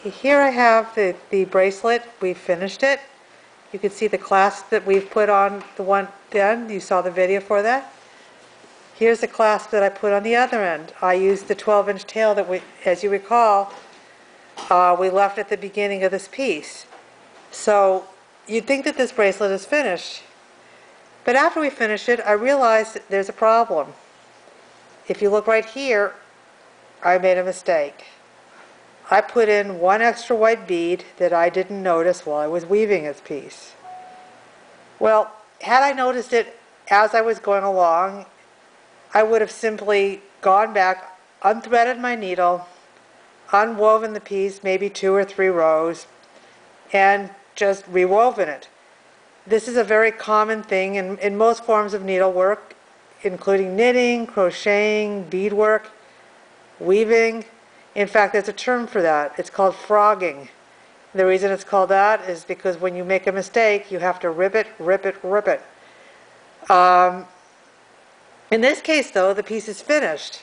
Here I have the bracelet. We finished it. You can see the clasp that we've put on the one end. You saw the video for that. Here's the clasp that I put on the other end. I used the 12-inch tail that we, as you recall, we left at the beginning of this piece. So you'd think that this bracelet is finished. But after we finished it, I realized that there's a problem. If you look right here, I made a mistake. I put in one extra white bead that I didn't notice while I was weaving this piece. Well, had I noticed it as I was going along, I would have simply gone back, unthreaded my needle, unwoven the piece, maybe 2 or 3 rows, and just rewoven it. This is a very common thing in most forms of needlework, including knitting, crocheting, beadwork, weaving. In fact, there's a term for that. It's called frogging. The reason it's called that is because when you make a mistake, you have to rip it, rip it, rip it. In this case, though, the piece is finished.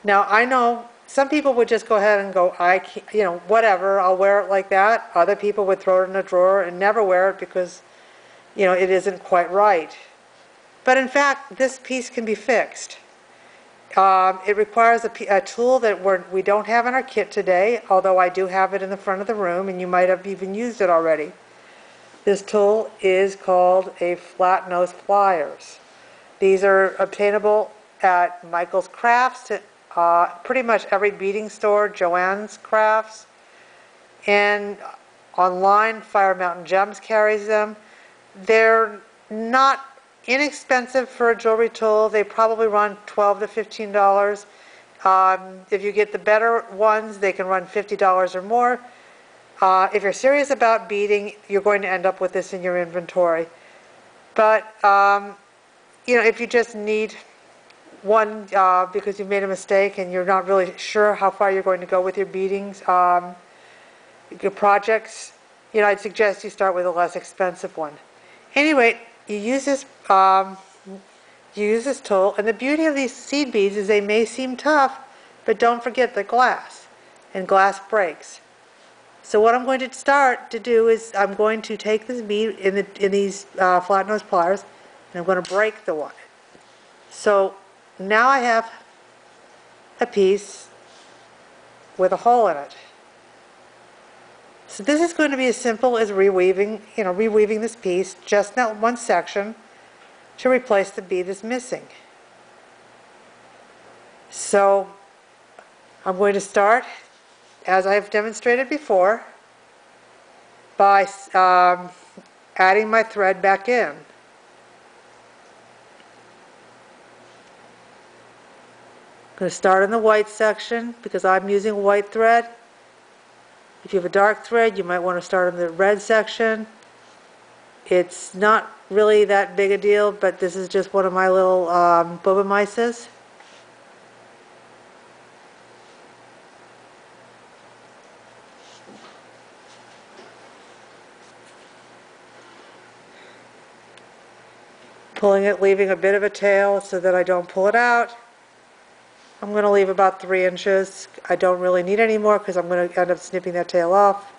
Now, I know some people would just go ahead and go, whatever, I'll wear it like that. Other people would throw it in a drawer and never wear it because, it isn't quite right. But in fact, this piece can be fixed. It requires a tool that we don't have in our kit today, although I do have it in the front of the room, and you might have even used it already. This tool is called a flat nose pliers. These are obtainable at Michael's Crafts, pretty much every beading store, Joann's Crafts, and online, Fire Mountain Gems carries them. They're not inexpensive for a jewelry tool. They probably run $12 to $15. If you get the better ones, they can run $50 or more. If you're serious about beading, you're going to end up with this in your inventory. But if you just need one because you made a mistake and you're not really sure how far you're going to go with your beadings, your projects, I'd suggest you start with a less expensive one. Anyway, you use this tool, and the beauty of these seed beads is they may seem tough, but don't forget they're glass, and glass breaks. So what I'm going to start to do is I'm going to take this bead in these flat nose pliers, and I'm going to break the one. So now I have a piece with a hole in it. So this is going to be as simple as reweaving this piece, just that one section, to replace the bead that's missing. So I'm going to start, as I've demonstrated before, by adding my thread back in. I'm going to start in the white section because I'm using white thread. If you have a dark thread, you might want to start in the red section. It's not really that big a deal, but this is just one of my little boba mices. Pulling it, leaving a bit of a tail so that I don't pull it out. I'm going to leave about 3 inches. I don't really need any more because I'm going to end up snipping that tail off.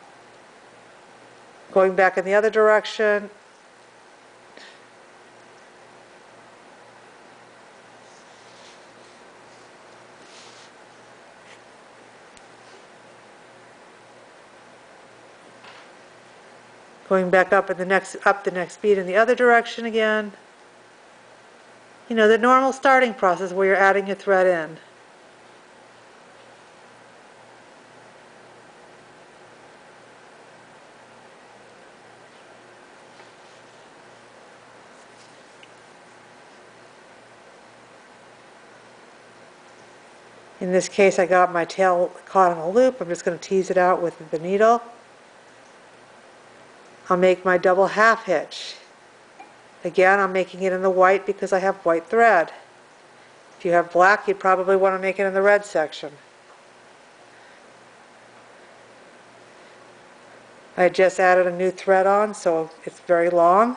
Going back in the other direction. Going back up the next bead in the other direction again. The normal starting process where you're adding your thread in. In this case, I got my tail caught in a loop. I'm just going to tease it out with the needle. I'll make my double half hitch. Again, I'm making it in the white because I have white thread. If you have black, you'd probably want to make it in the red section. I just added a new thread on, so it's very long.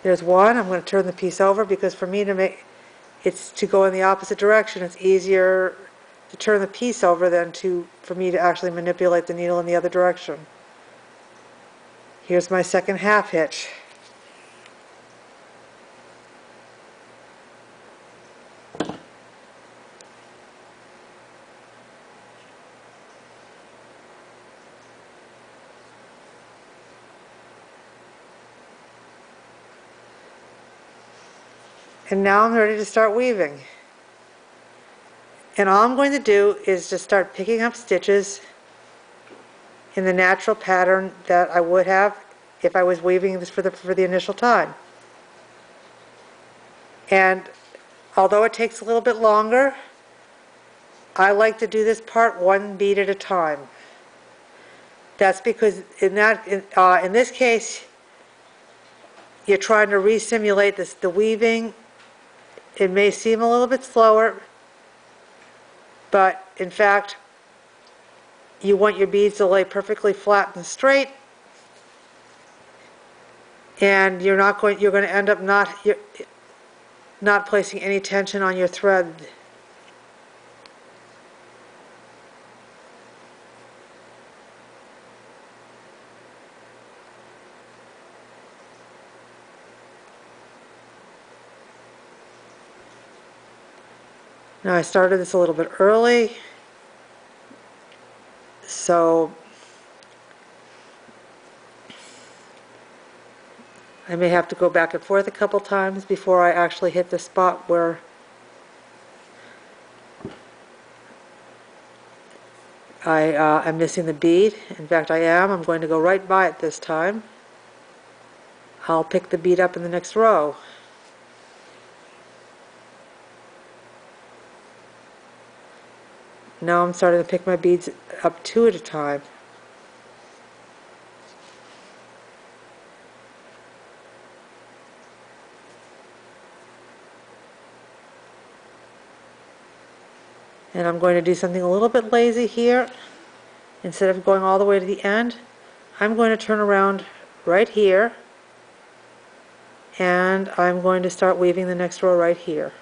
There's one. I'm going to turn the piece over because for me to make it's to go in the opposite direction. It's easier to turn the piece over than for me to actually manipulate the needle in the other direction. Here's my second half hitch. And now I'm ready to start weaving. And all I'm going to do is just start picking up stitches in the natural pattern that I would have if I was weaving this for the initial time. And although it takes a little bit longer, I like to do this part one bead at a time. That's because in this case, you're trying to re-simulate the weaving. It may seem a little bit slower, but in fact, you want your beads to lay perfectly flat and straight, and you're going to end up not placing any tension on your thread. Now I started this a little bit early, so I may have to go back and forth a couple times before I actually hit the spot where I'm missing the bead. In fact, I am. I'm going to go right by it this time. I'll pick the bead up in the next row. Now I'm starting to pick my beads up two at a time. And I'm going to do something a little bit lazy here. Instead of going all the way to the end, I'm going to turn around right here, and I'm going to start weaving the next row right here.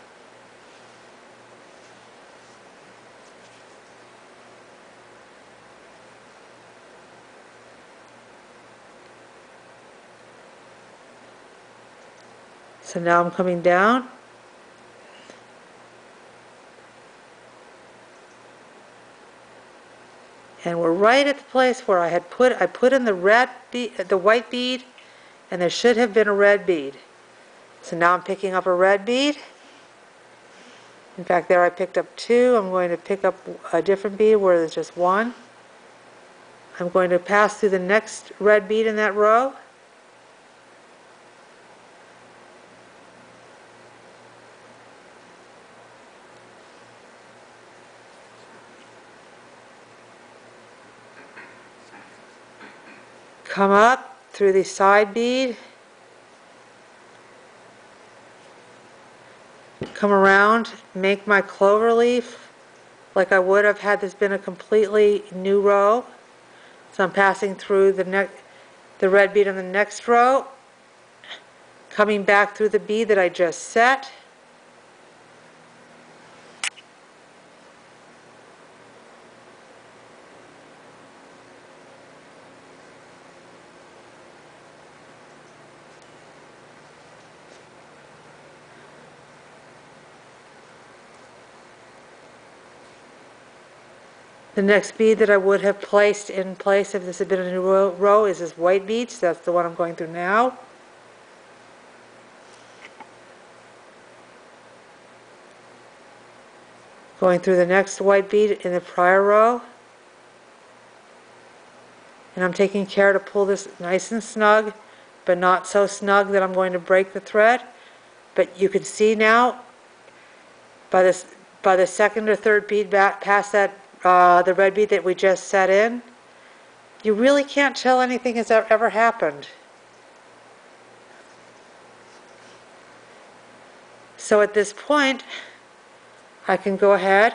So now I'm coming down, and we're right at the place where I put in the white bead, and there should have been a red bead. So now I'm picking up a red bead. In fact, there I picked up two. I'm going to pick up a different bead where there's just one. I'm going to pass through the next red bead in that row. Come up through the side bead, come around, make my clover leaf like I would have had this been a completely new row. So I'm passing through the red bead on the next row, coming back through the bead that I just set, the next bead that I would have placed in place if this had been a new row is this white bead, so that's the one I'm going through now. Going through the next white bead in the prior row. And I'm taking care to pull this nice and snug, but not so snug that I'm going to break the thread. But you can see now, by the second or third bead back past that the red bead that we just set in, you really can't tell anything has ever happened. So at this point, I can go ahead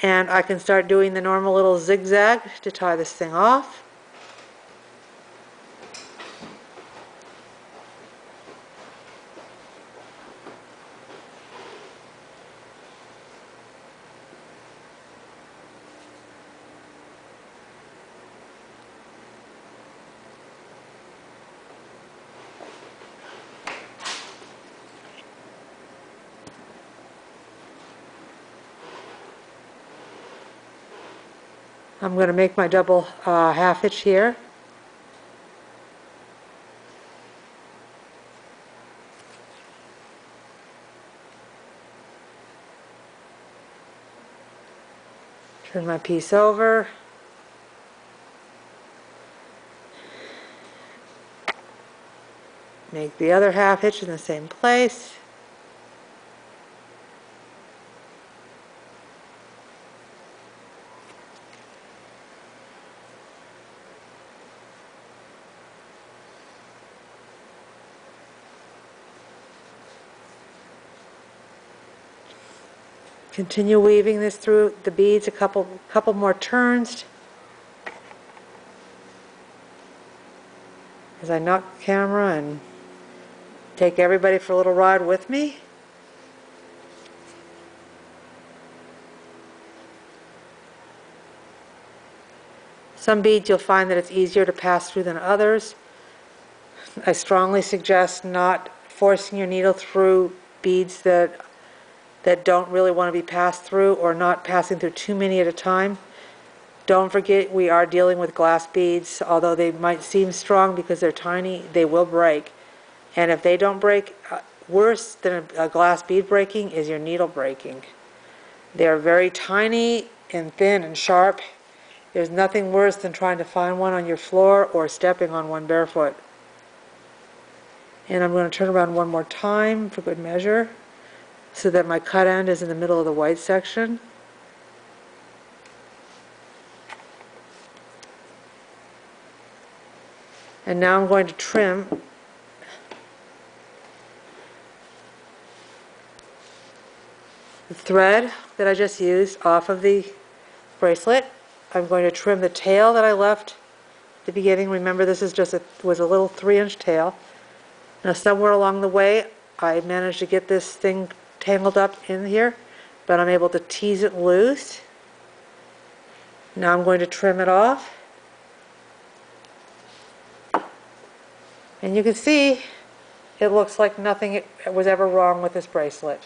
and I can start doing the normal little zigzag to tie this thing off. I'm going to make my double half hitch here. Turn my piece over. Make the other half hitch in the same place. Continue weaving this through the beads a couple more turns as I knock the camera and take everybody for a little ride with me. Some beads you'll find that it's easier to pass through than others. I strongly suggest not forcing your needle through beads that don't really want to be passed through, or not passing through too many at a time. Don't forget, we are dealing with glass beads. Although they might seem strong because they're tiny, they will break. And if they don't break, worse than a glass bead breaking is your needle breaking. They're very tiny and thin and sharp. There's nothing worse than trying to find one on your floor or stepping on one barefoot. And I'm going to turn around one more time for good measure, so that my cut end is in the middle of the white section. And now I'm going to trim the thread that I just used off of the bracelet. I'm going to trim the tail that I left at the beginning. Remember, this is was a little 3-inch tail. Now somewhere along the way I managed to get this thing tangled up in here, but I'm able to tease it loose. Now I'm going to trim it off. And you can see it looks like nothing was ever wrong with this bracelet.